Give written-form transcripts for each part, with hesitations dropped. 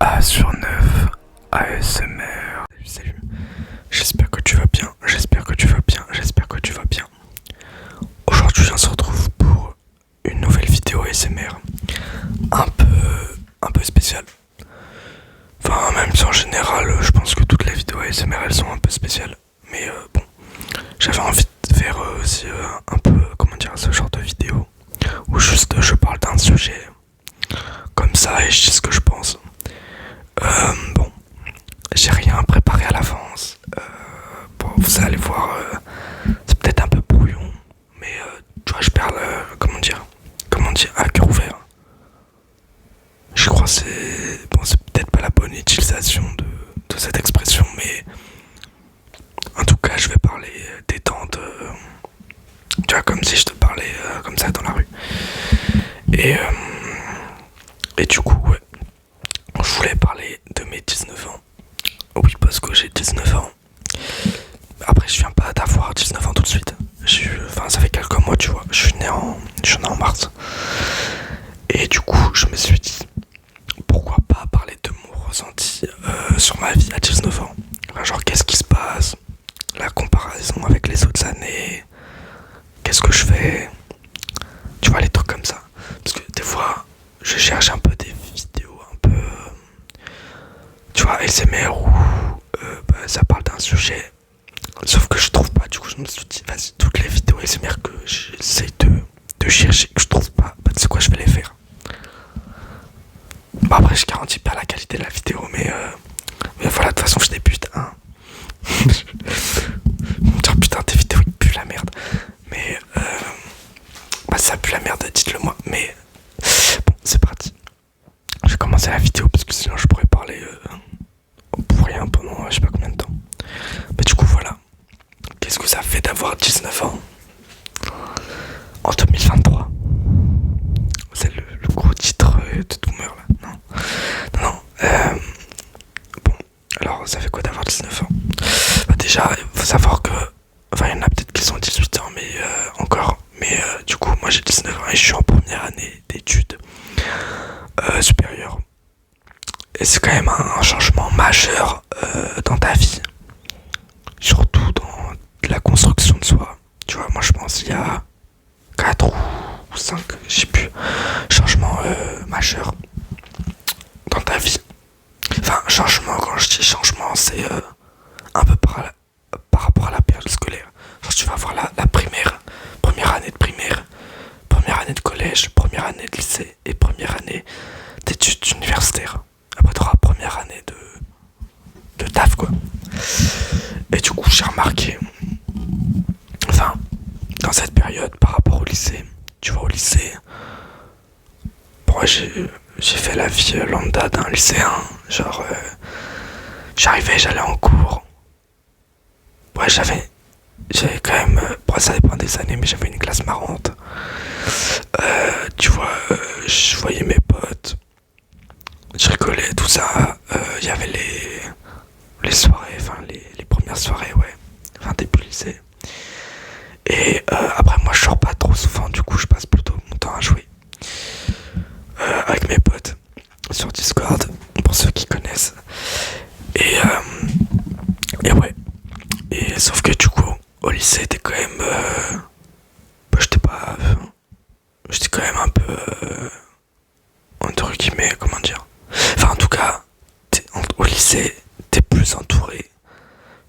A sur 9 ASMR. Salut, j'espère que tu vas bien, j'espère que tu vas bien, j'espère que tu vas bien. Aujourd'hui on se retrouve pour une nouvelle vidéo ASMR un peu spéciale. Enfin même si en général je pense que toutes les vidéos ASMR elles sont un peu spéciales. Mais bon, j'avais envie de faire aussi un peu, comment dire, ce genre de vidéo où juste je parle d'un sujet comme ça et je dis ce que je pense. Bon, j'ai rien préparé à l'avance. Bon, vous allez voir, c'est peut-être un peu brouillon, mais tu vois, je parle, comment dire, à cœur ouvert. Je crois que c'est peut-être pas la bonne utilisation de cette expression, mais en tout cas, je vais parler détente, tu vois, comme si je te parlais comme ça dans la rue. Et, euh, et du coup, ouais, je voulais parler de mes 19 ans. Oui, parce que j'ai 19 ans. Après, je viens pas d'avoir 19 ans tout de suite. Enfin, ça fait quelques mois, tu vois. Je suis né en mars. Et du coup, je me suis dit, pourquoi pas parler de mon ressenti sur ma vie à 19 ans. Enfin, genre, qu'est-ce qui se passe, la comparaison avec les autres années, qu'est-ce que je fais, tu vois, les trucs comme ça. Parce que des fois, je cherche un peu des vidéos un peu, tu vois, ASMR où ça parle d'un sujet. Sauf que je trouve pas, du coup je me suis dit, vas-y, toutes les vidéos ASMR que j'essaie de chercher, que je trouve pas, bah tu sais quoi, je vais les faire. Bon après je garantis pas la qualité de la vidéo, mais voilà, de toute façon je débute, hein. Genre putain tes vidéos ils puent la merde. Mais bah ça pue la merde, dites-le moi. Mais bon, c'est parti. Je vais commencer la vidéo parce que sinon je pourrais parler pour rien pendant je sais pas combien de temps. Mais du coup voilà. Qu'est-ce que ça fait d'avoir 19 ans en 2023? C'est le gros titre de Doomer là, non? Non, non. Bon, alors ça fait quoi d'avoir 19 ans? Bah déjà, il faut savoir que, enfin il y en a peut-être qui sont 18 ans, mais encore. Mais du coup, moi j'ai 19 ans et je suis en première année d'études supérieures. Et c'est quand même un changement majeur dans ta vie. Surtout dans la construction de soi. Tu vois, moi je pense qu'il y a 4 ou 5, je sais plus, changements majeurs dans ta vie. Enfin, changement, quand je dis changement, c'est un peu par rapport à la période scolaire. Genre, tu vas avoir la primaire, première année de primaire, première année de collège, première année de lycée et première année d'études universitaires. Après, tu auras première année de taf, quoi. Et du coup, j'ai remarqué, enfin, dans cette période par rapport au lycée, tu vois, au lycée, bon, j'ai fait la vie lambda d'un lycéen. Genre, j'arrivais, j'allais en cours. Ouais, j'avais quand même, bon, ça dépend des années, mais j'avais une classe marrante. Tu vois, je voyais mes potes, je rigolais, tout ça. Il y avait les soirées, enfin les premières soirées, ouais, enfin début lycée. Et après, moi, je sors pas trop souvent, du coup, je passe plutôt mon temps à jouer avec mes potes sur Discord, pour ceux qui connaissent. Et ouais. Et sauf que du coup, au lycée, t'es quand même, bah, j'étais quand même un peu, entre guillemets, comment dire. Enfin, en tout cas, au lycée, t'es plus entouré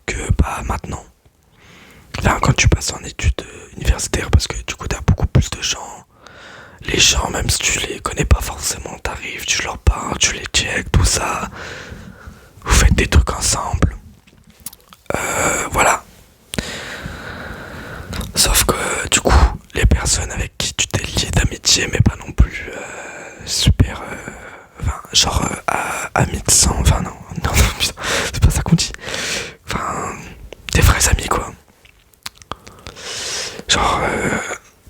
que bah maintenant. Enfin, quand tu passes en études universitaires, parce que du coup, t'as beaucoup plus de gens. Les gens, même si tu les connais pas forcément, t'arrives, tu leur parles, tu les checks, tout ça. Vous faites des trucs ensemble. Voilà. Sauf que du coup, les personnes avec qui tu t'es lié d'amitié, mais pas non plus super, enfin, genre amis de sang, enfin non, non, non, putain, c'est pas ça qu'on dit. Enfin, des vrais amis quoi. Genre,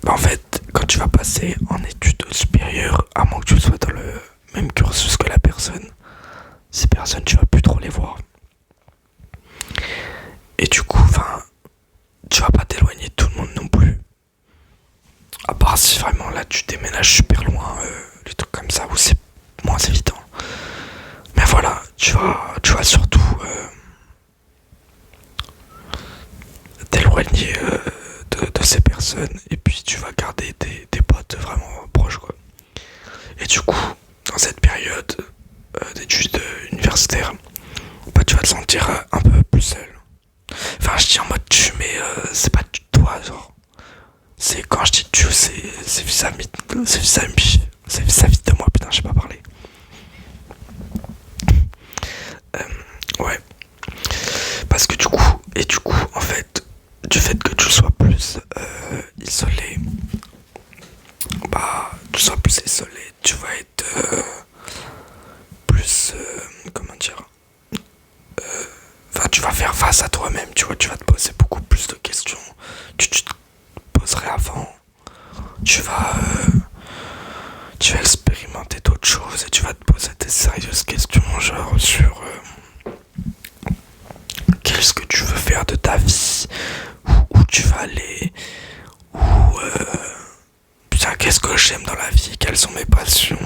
bah en fait, quand tu vas passer en études supérieures, à moins que tu sois dans le même cursus que la personne, ces personnes tu vas plus trop les voir. Et du coup, enfin, tu vas pas t'éloigner de tout le monde non plus. À part si vraiment là tu déménages super loin, les trucs comme ça où c'est moins évident. Mais voilà. tu vas surtout t'éloigner de ces personnes et puis tu vas garder tes potes vraiment proches quoi. Et du coup, dans cette période d'études universitaires, bah tu vas te sentir un peu plus seul. Enfin, je dis en mode tu, mais c'est pas du toi, genre. C'est quand je dis tu, c'est vis-à-vis c'est vis-à-vis de moi, putain, j'ai pas parlé. Ouais, parce que du coup, en fait, du fait que tu sois plus isolé, bah, tu sois plus isolé, tu vas être plus, comment dire, enfin, tu vas faire face à toi-même, tu vois, tu vas te poser beaucoup plus de questions. Tu te poserais avant, tu vas, tu vas expérimenter d'autres choses et tu vas te poser des sérieuses questions, genre sur qu'est-ce que tu veux faire de ta vie, où tu vas aller, ou putain, qu'est-ce que j'aime dans la vie, quelles sont mes passions,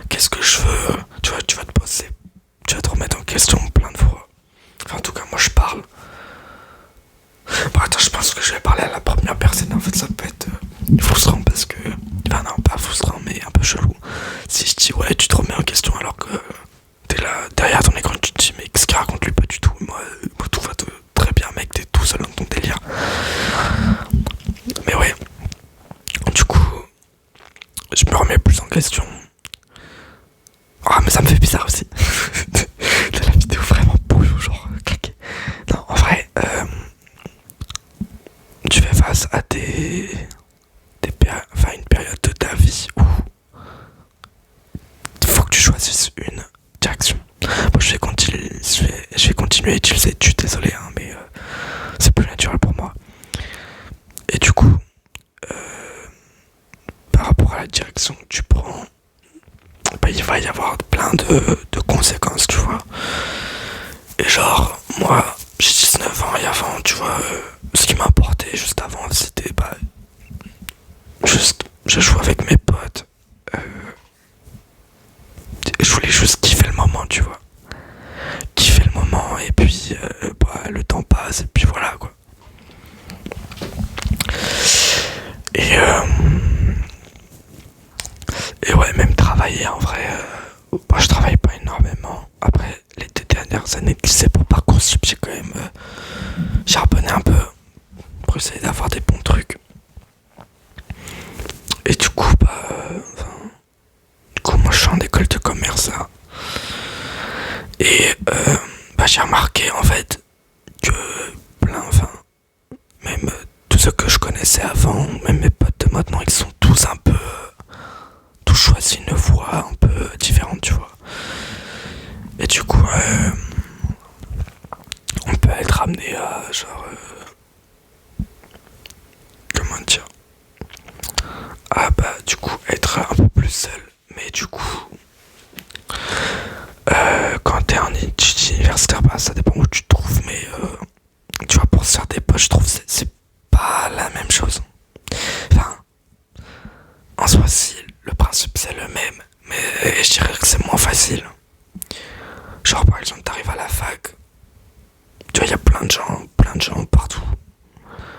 qu'est-ce que je veux, tu vas te poser, tu vas te remettre en question plein de fois. Enfin, en tout cas, moi je parle. Bon, attends, je pense que je vais parler à la première personne. En fait, ça peut être frustrant parce que. Enfin, non, pas frustrant, mais un peu chelou. Si je dis, ouais, tu te remets en question alors que t'es là derrière ton écran, tu te dis, mais qu'est-ce qu'il raconte lui? Pas du tout. Moi tout va très bien, mec, t'es tout seul dans ton délire. Mais ouais, du coup, je me remets plus en question. Ah, mais ça me fait bizarre aussi. De la vidéo vraiment bouge, genre claqué. Non, en vrai, tu fais face à enfin, une période de ta vie où il faut que tu choisisses une direction. Moi, je vais continuer à utiliser tu, désolé, hein, mais c'est plus naturel pour moi. Et du coup, par rapport à la direction que tu prends, bah, il va y avoir plein de conséquences, tu vois. Et genre, moi, j'ai 19 ans et avant, tu vois, ce qui m'importait juste avant, c'était bah, juste, je jouais avec mes potes. Je voulais juste kiffer le moment, tu vois. Kiffer le moment et puis bah, le temps passe et puis voilà quoi. Et, euh, et ouais, même travailler en vrai, bah, je travaille pas énormément. Après les 2 dernières années de lycée pour Parcoursup, j'ai quand même charbonné un peu pour essayer d'avoir des bons trucs. Et du coup, bah, moi je suis en école de commerce là. Et bah, j'ai remarqué en fait que enfin, même tous ceux que je connaissais avant, même mes potes de maintenant, ils sont tous un peu, tous choisi une voie un peu différente, tu vois. Et du coup, on peut être amené à genre, comment dire, ah bah du coup être un peu plus seul. Mais du coup, quand t'es en études universitaires, bah ça dépend où tu te trouves, mais tu vois, pour se faire des potes, je trouve que c'est pas la même chose. Enfin, en soi, si le principe c'est le même, mais je dirais que c'est moins facile. Genre par exemple, t'arrives à la fac, tu vois, il y a plein de gens partout.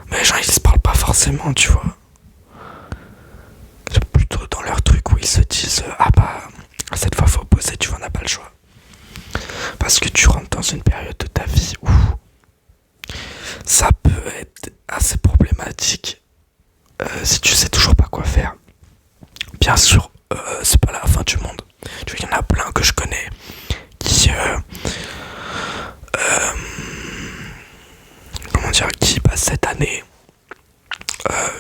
Mais les gens ils se parlent pas forcément, tu vois. C'est plutôt dans leur truc où ils se disent ah bah cette fois faut bosser, tu vois, on n'a pas le choix. Parce que tu rentres dans une période de ta vie où ça peut être assez problématique si tu sais toujours pas quoi faire. Bien sûr, c'est pas la fin du monde. Tu vois, il y en a plein que je connais qui, comment dire, qui passent cette année,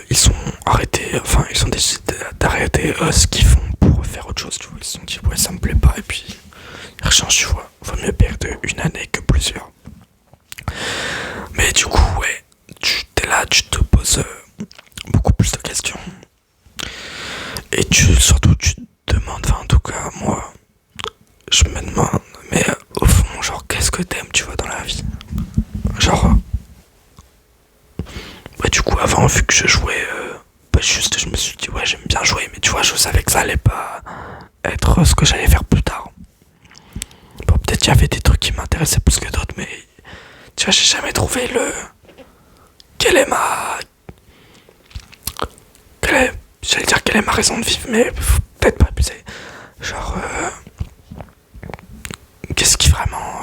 ils ont arrêté, enfin, ils ont décidé d'arrêter ce qu'ils font pour faire autre chose. Tu vois, ils se sont dit ouais, ça me plaît pas et puis ils rechangent. Tu vois, vaut mieux perdre une année que plusieurs. Mais du coup, ouais, tu t'es là, tu te poses beaucoup plus de questions. Et surtout, tu te demandes, enfin, en tout cas, moi, je me demande, mais au fond, genre, qu'est-ce que t'aimes, tu vois, dans la vie? Genre, bah, du coup, avant, vu que je jouais, bah, juste, je me suis dit, ouais, j'aime bien jouer, mais tu vois, je savais que ça allait pas être ce que j'allais faire plus tard. Bon, peut-être y avait des trucs qui m'intéressaient plus que d'autres, mais tu vois, j'ai jamais trouvé le. Quelle est ma. J'allais dire quelle est ma raison de vivre, mais faut peut-être pas abuser. Genre, qu'est-ce qui vraiment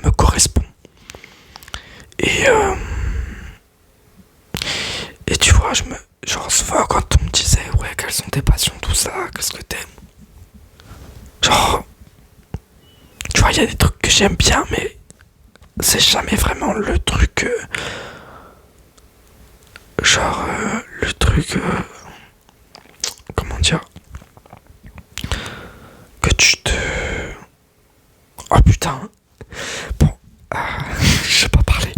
me correspond. Et, et tu vois, genre, souvent quand on me disait, ouais, quelles sont tes passions, tout ça, qu'est-ce que t'aimes. Genre, tu vois, il y a des trucs que j'aime bien, mais c'est jamais vraiment le truc. Le truc. Comment dire. Que tu te. Oh putain. Bon, je sais pas parler.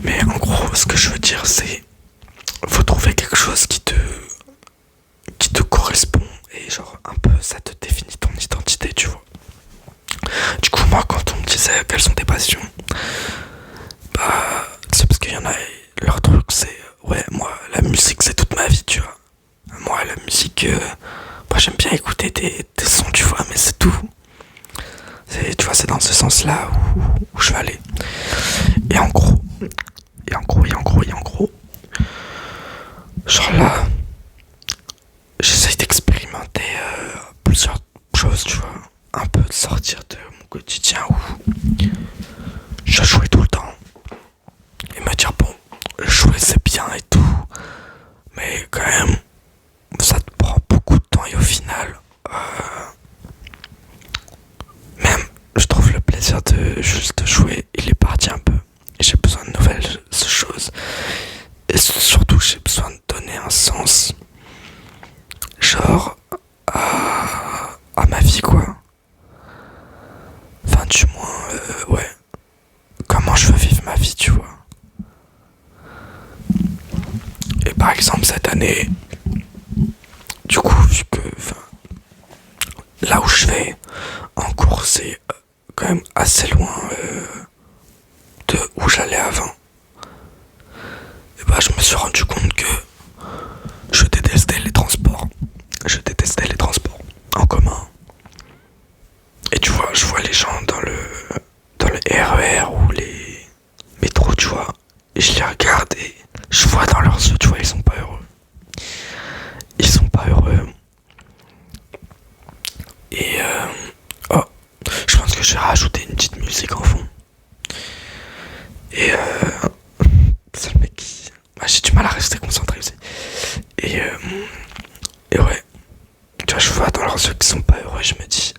Mais en gros, ce que je veux dire, c'est. Faut trouver quelque chose qui te correspond et genre un peu ça te définit ton identité, tu vois. Du coup, moi, quand on me disait quelles sont tes passions, bah, c'est parce qu'il y en a, leur truc, c'est ouais, moi, la musique, c'est toute ma vie, tu vois. Moi, la musique, moi, j'aime bien écouter des sons, tu vois, mais c'est tout. Tu vois, c'est dans ce sens-là où je vais aller. Et en gros, genre là, j'essaye d'expérimenter plusieurs choses, tu vois. Un peu de sortir de mon quotidien où je jouais tout le temps. Et me dire, bon, jouer c'est bien et tout, mais quand même, ça te prend beaucoup de temps et au final, même, je trouve le plaisir de juste jouer, il est parti un peu. Et j'ai besoin de nouvelles choses. Et surtout, j'ai besoin de donner un sens, genre, à ma vie, quoi. Enfin, du moins, ouais. Comment je veux vivre ma vie, tu vois. Et par exemple, cette année, du coup, vu que, là où je vais en cours, c'est quand même assez loin de où j'allais avant. Et bah, je me suis rendu compte que je détestais les transports. Je détestais les transports en commun. Et tu vois, je vois les gens dans le RER ou les métros, tu vois. Et je les regarde et je vois dans leurs yeux, tu vois, ils sont pas heureux. Ils sont pas heureux. Et oh, je pense que je vais rajouter une petite musique en fond. Et c'est le mec qui. Bah, j'ai du mal à rester concentré aussi. Et, et ouais, tu vois, je vois dans leurs yeux qu'ils sont pas heureux, je me dis.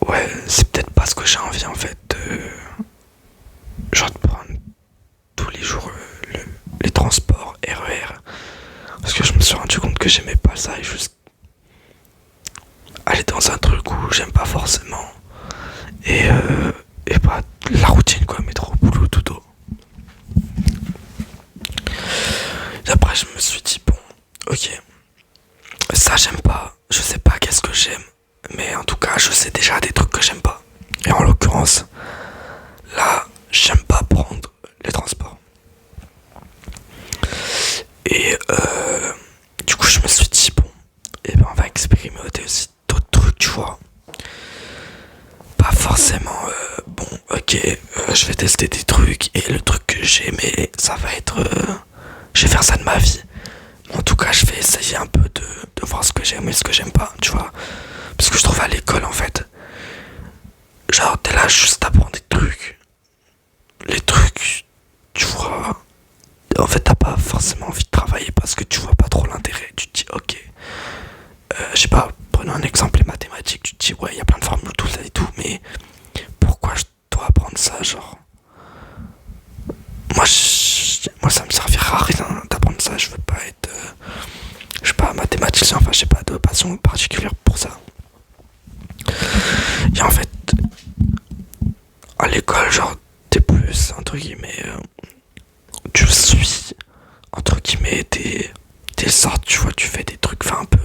Ouais, c'est peut-être pas ce que j'ai envie en fait de. Genre de prendre tous les jours les transports RER. Parce que je me suis rendu compte que j'aimais pas ça et juste aller dans un truc où j'aime pas forcément. Et, et bah la routine quoi, métro, boulot, dodo. Et après je me suis dit bon, ok, ça j'aime pas, je sais pas qu'est-ce que j'aime. Mais en tout cas je sais déjà des trucs que j'aime pas. Et en l'occurrence, là j'aime pas prendre les transports. Et du coup je me suis dit bon, et ben on va expérimenter aussi d'autres trucs, tu vois. Pas forcément bon, ok, je vais tester des trucs et le truc que j'ai aimé, ça va être je vais faire ça de ma vie. Mais en tout cas je vais essayer un peu de voir ce que j'aime et ce que j'aime pas, tu vois. Parce que je trouve à l'école en fait, genre t'es là juste à apprendre des trucs. Les trucs, tu vois, en fait t'as pas forcément envie de travailler parce que tu vois pas trop l'intérêt. Tu te dis ok, je sais pas, prenons un exemple, les mathématiques, tu te dis ouais il y a plein de formules tout ça et tout, mais pourquoi je dois apprendre ça, genre moi ça me servira à rien d'apprendre ça, je veux pas être je sais pas mathématicien, enfin j'ai pas de passion particulière pour ça. Et en fait à l'école genre t'es plus entre guillemets tu suis entre guillemets des sortes, tu vois, tu fais des trucs enfin un peu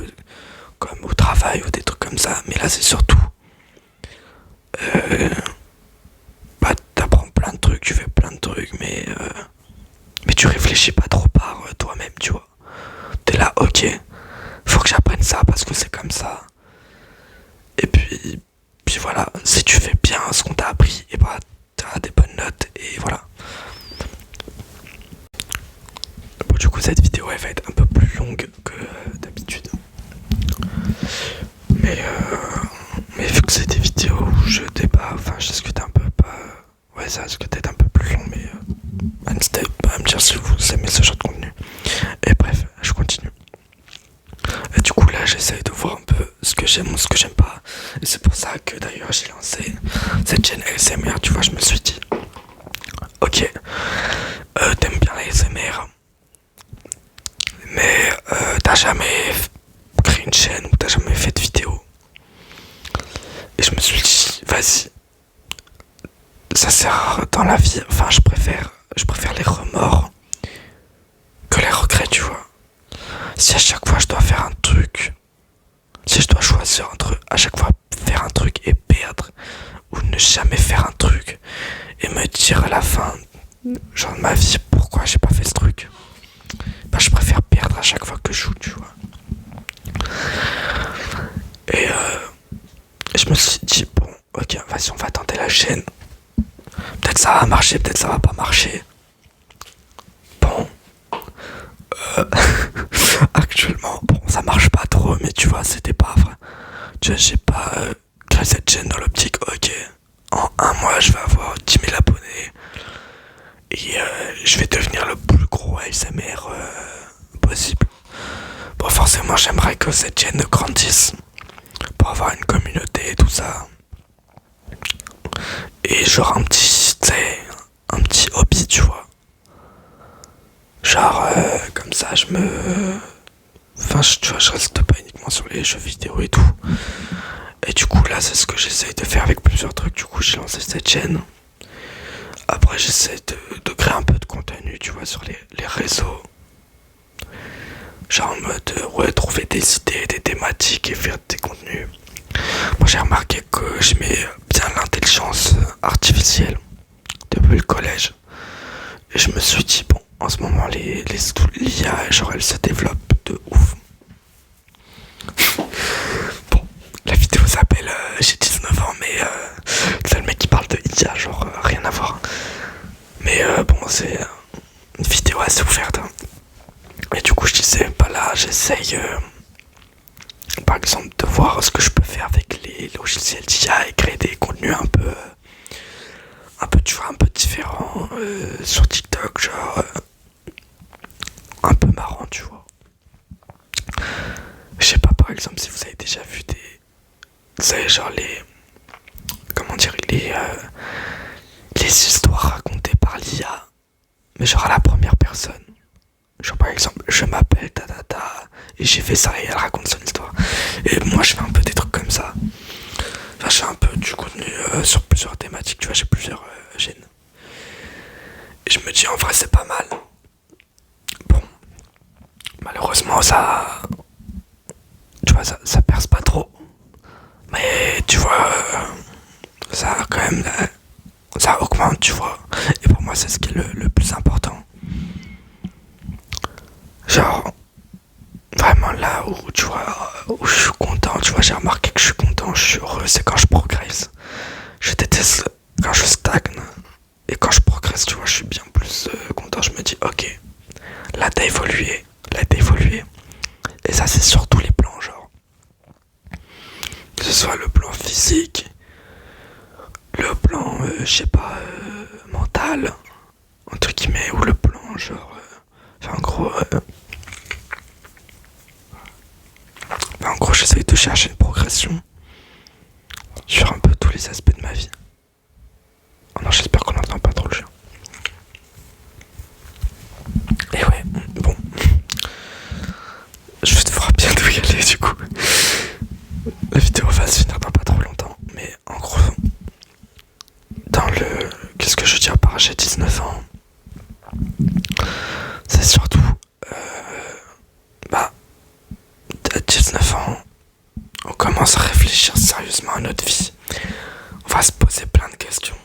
comme au travail ou des trucs comme ça, mais là c'est surtout bah t'apprends plein de trucs, tu fais plein de trucs, mais tu réfléchis pas trop par toi-même, tu vois. T'es là, ok, faut que j'apprenne ça parce que c'est comme ça. Et puis voilà, si tu fais bien ce qu'on t'a appris, et bah t'as des bonnes notes et voilà. Bon, du coup cette vidéo elle va être un peu plus longue que d'habitude. Mais, vu que c'est des vidéos où je débat, enfin je discute un peu pas. Ouais, ça risque d'être un peu plus long, mais n'hésitez pas à me dire si vous aimez ce genre de contenu. Et bref, je continue. Et du coup là j'essaye de voir un peu ce que j'aime ou ce que j'aime pas. Et c'est pour ça que d'ailleurs j'ai lancé cette chaîne ASMR, tu vois, je me suis dit, ok, t'aimes bien la ASMR, mais t'as jamais créé une chaîne ou t'as jamais fait de vidéo. Et je me suis dit, vas-y, ça sert dans la vie, enfin je préfère les remords que les regrets, tu vois. Si à chaque fois je dois faire un truc, si je dois choisir entre à chaque fois faire un truc et perdre, ou ne jamais faire un truc et me dire à la fin, genre de ma vie, pourquoi j'ai pas fait ce truc, bah je préfère perdre à chaque fois que je joue, tu vois. Et je me suis dit, bon, ok, vas-y, on va tenter la chaîne. Peut-être ça va marcher, peut-être ça va pas marcher. Bon, actuellement, bon, ça marche pas trop, mais tu vois, c'était pas vrai. Tu vois, j'ai pas créé cette chaîne dans l'optique, ok, en un mois, je vais avoir 10 000 abonnés et je vais devenir le plus gros ASMR possible. Bon, forcément, j'aimerais que cette chaîne grandisse pour avoir une communauté et tout ça. Et genre un petit, tu sais, un petit hobby, tu vois. Genre, comme ça, je me... Enfin, tu vois, je reste pas uniquement sur les jeux vidéo et tout. Et du coup, là, c'est ce que j'essaye de faire avec plusieurs trucs. Du coup, j'ai lancé cette chaîne. Après, j'essaie de créer un peu de contenu, tu vois, sur les réseaux. Genre en mode, ouais, trouver des idées, des thématiques et faire des contenus. Moi, j'ai remarqué que j'aimais bien l'intelligence artificielle depuis le collège. Et je me suis dit, bon, en ce moment, l'IA, genre, elle se développe de ouf. Bon, la vidéo s'appelle j'ai 19 ans, mais c'est le mec qui parle de IA, genre, rien à voir. Mais bon, c'est une vidéo assez ouverte. Hein. Et du coup, je disais, bah là, j'essaye, par exemple, de voir ce que je peux faire avec les logiciels d'IA et créer des contenus un peu, tu vois, un peu différents sur TikTok, genre, un peu marrant, tu vois. Je sais pas, par exemple, si vous avez déjà vu vous savez, genre comment dire, les histoires racontées par l'IA, mais genre à la première personne. Genre par exemple, je m'appelle Tata et j'ai fait ça et elle raconte son histoire. Et moi je fais un peu des trucs comme ça. Enfin, je fais un peu du contenu sur plusieurs thématiques, tu vois, j'ai plusieurs chaînes. Et je me dis en vrai c'est pas mal. Bon, malheureusement ça, tu vois, ça perce pas trop. Mais tu vois, ça quand même, ça augmente, tu vois. Et pour moi c'est ce qui est le plus important. Genre, vraiment là où tu vois, où je suis content, tu vois, j'ai remarqué que je suis content, je suis heureux, c'est quand je progresse. Je déteste quand je stagne. Et quand je progresse, tu vois, je suis bien plus content. Je me dis, ok, là t'as évolué, là t'as évolué. Et ça, c'est sur tous les plans, genre. Que ce soit le plan physique, le plan, je sais pas, mental, entre guillemets, ou le plan, genre, enfin, en gros, j'essaye de chercher une progression sur un peu tous les aspects de ma vie. Oh non, j'espère qu'on n'entend pas trop le chien. Et ouais, bon. Je vais devoir bientôt y aller du coup. La vidéo va se finir dans pas trop longtemps. Mais en gros, dans le... Qu'est-ce que je veux dire par j'ai 19 ans? C'est surtout... Bah... À 19 ans, on commence à réfléchir sérieusement à notre vie. On va se poser plein de questions.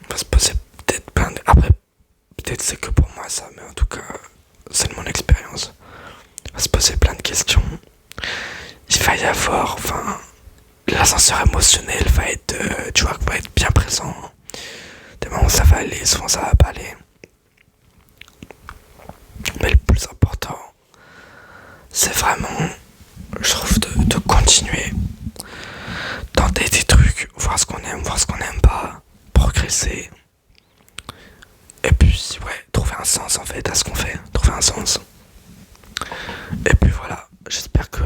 On va se poser peut-être plein de... Après, peut-être c'est que pour moi ça, mais en tout cas, c'est de mon expérience. On va se poser plein de questions. Il va y avoir, enfin, l'ascenseur émotionnel va être, tu vois, va être bien présent. Des moments où ça va aller, souvent ça va pas aller. Mais le plus important, c'est vraiment, je trouve, de continuer, tenter des trucs, voir ce qu'on aime pas, progresser. Et puis, ouais, trouver un sens en fait à ce qu'on fait, trouver un sens. Et puis voilà, j'espère que,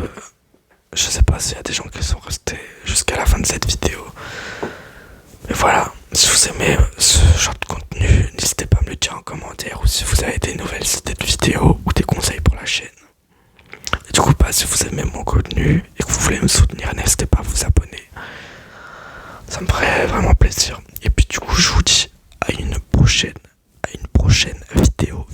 je sais pas s'il y a des gens qui sont restés jusqu'à la fin de cette vidéo. Mais voilà, si vous aimez ce genre de contenu, n'hésitez pas à me le dire en commentaire, ou si vous avez des nouvelles idées de vidéos ou des conseils pour la chaîne. Et du coup, bah, si vous aimez mon contenu et que vous voulez me soutenir, n'hésitez pas à vous abonner. Ça me ferait vraiment plaisir. Et puis du coup, je vous dis à une prochaine vidéo.